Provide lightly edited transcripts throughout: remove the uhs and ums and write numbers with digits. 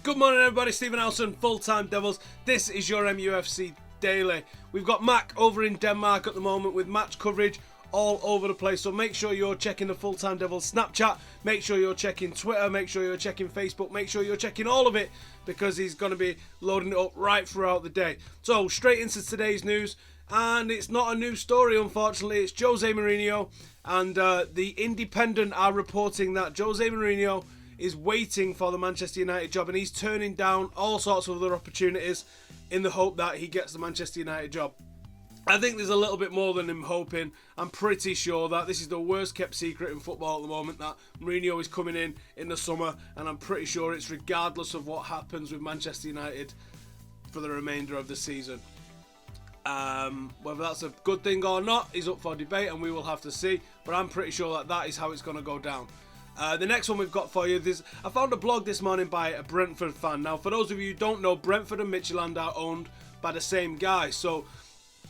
Good morning everybody, Stephen Alson, Full-Time Devils. This is your MUFC Daily. We've got Mac over in Denmark at the moment with match coverage all over the place. So make sure you're checking the Full-Time Devils Snapchat, make sure you're checking Twitter, make sure you're checking Facebook, make sure you're checking all of it because he's going to be loading it up right throughout the day. So straight into today's news, and it's not a new story unfortunately, it's Jose Mourinho, and the Independent are reporting that Jose Mourinho is waiting for the Manchester United job and he's turning down all sorts of other opportunities in the hope that he gets the Manchester United job. I think there's a little bit more than him hoping. I'm pretty sure that this is the worst kept secret in football at the moment, that Mourinho is coming in the summer, and I'm pretty sure it's regardless of what happens with Manchester United for the remainder of the season. Whether that's a good thing or not is up for debate and we will have to see, but I'm pretty sure that that is how it's going to go down. The next one we've got for you, I found a blog this morning by a Brentford fan. Now, for those of you who don't know, Brentford and Midtjylland are owned by the same guy. So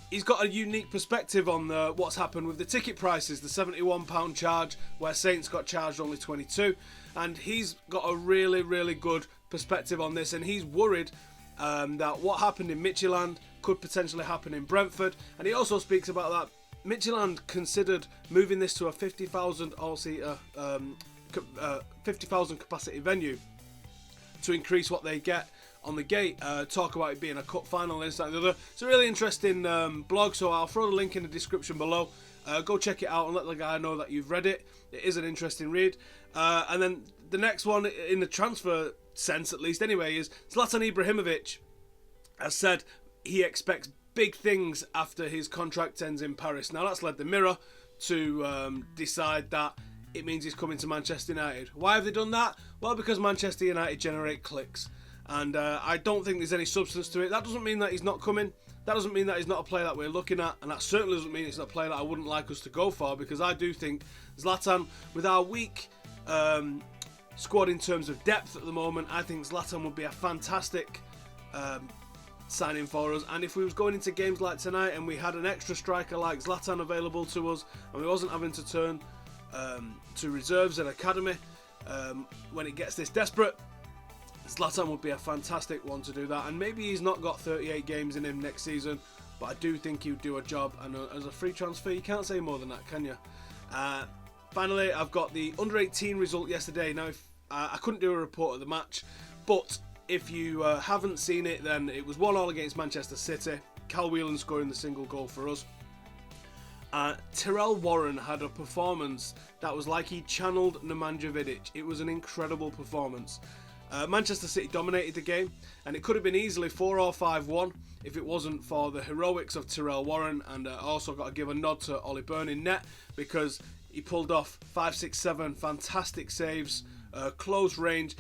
he's got a unique perspective on what's happened with the ticket prices, the £71 charge, where Saints got charged only 22. And he's got a really, really good perspective on this. And he's worried that what happened in Midtjylland could potentially happen in Brentford. And he also speaks about that Midtjylland considered moving this to a 50,000 all-seater 50,000 capacity venue to increase what they get on the gate. Talk about it being a cup final and this, that and the other. It's a really interesting blog, so I'll throw the link in the description below. Go check it out and let the guy know that you've read it. It is an interesting read. And then the next one, in the transfer sense at least anyway, is Zlatan Ibrahimovic has said he expects big things after his contract ends in Paris. Now that's led the Mirror to decide that it means he's coming to Manchester United. Why have they done that? Well, because Manchester United generate clicks. And I don't think there's any substance to it. That doesn't mean that he's not coming. That doesn't mean that he's not a player that we're looking at. And that certainly doesn't mean it's not a player that I wouldn't like us to go for. Because I do think Zlatan, with our weak squad in terms of depth at the moment, I think Zlatan would be a fantastic signing for us. And if we was going into games like tonight and we had an extra striker like Zlatan available to us, and we wasn't having to turn to reserves and academy when it gets this desperate, Zlatan would be a fantastic one to do that. And maybe he's not got 38 games in him next season, but I do think he would do a job, and as a free transfer you can't say more than that, can you? Finally, I've got the under-18 result yesterday. Now I couldn't do a report of the match, but if you haven't seen it, then it was 1-1 against Manchester City. Cal Whelan scoring the single goal for us. Tyrell Warren had a performance that was like he channeled Nemanja Vidic. It was an incredible performance. Manchester City dominated the game, and it could have been easily 4 or 5-1 if it wasn't for the heroics of Tyrell Warren. And also got to give a nod to Ollie Byrne in net, because he pulled off 5, 6, 7 fantastic saves, close range.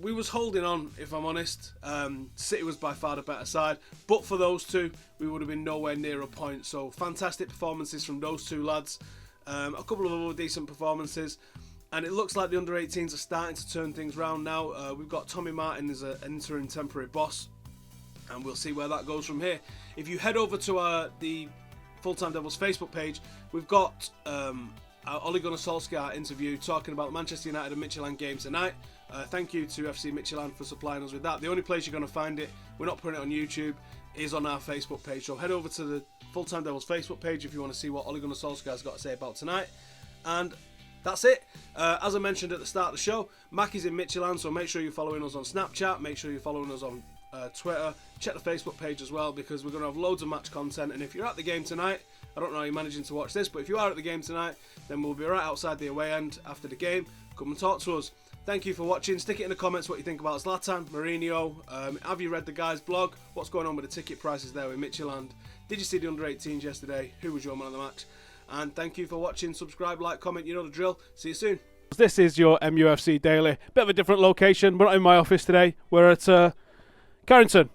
We was holding on, if I'm honest. City was by far the better side, but for those two we would have been nowhere near a point. So fantastic performances from those two lads. A couple of other decent performances, and it looks like the under-18s are starting to turn things round now. We've got Tommy Martin as an interim temporary boss, and we'll see where that goes from here. If you head over to the Full-Time Devils Facebook page, we've got Ole Gunnar Solskjaer interview talking about the Manchester United and Midtjylland game tonight. Thank you to FC Midtjylland for supplying us with that. The only place you're going to find it, we're not putting it on YouTube, is on our Facebook page. So head over to the Full-Time Devils Facebook page if you want to see what Ole Gunnar Solskjaer's got to say about tonight. And that's it. As I mentioned at the start of the show, Mac is in Midtjylland, so make sure you're following us on Snapchat, make sure you're following us on Twitter, check the Facebook page as well, because we're going to have loads of match content. And if you're at the game tonight, I don't know how you're managing to watch this, but if you are at the game tonight, then we'll be right outside the away end after the game. Come and talk to us. Thank you for watching. Stick it in the comments what you think about Zlatan, Mourinho. Have you read the guy's blog? What's going on with the ticket prices there with Midtjylland? Did you see the under-18s yesterday? Who was your man of the match? And thank you for watching. Subscribe, like, comment. You know the drill. See you soon. This is your MUFC Daily. Bit of a different location. We're not in my office today. We're at Carrington.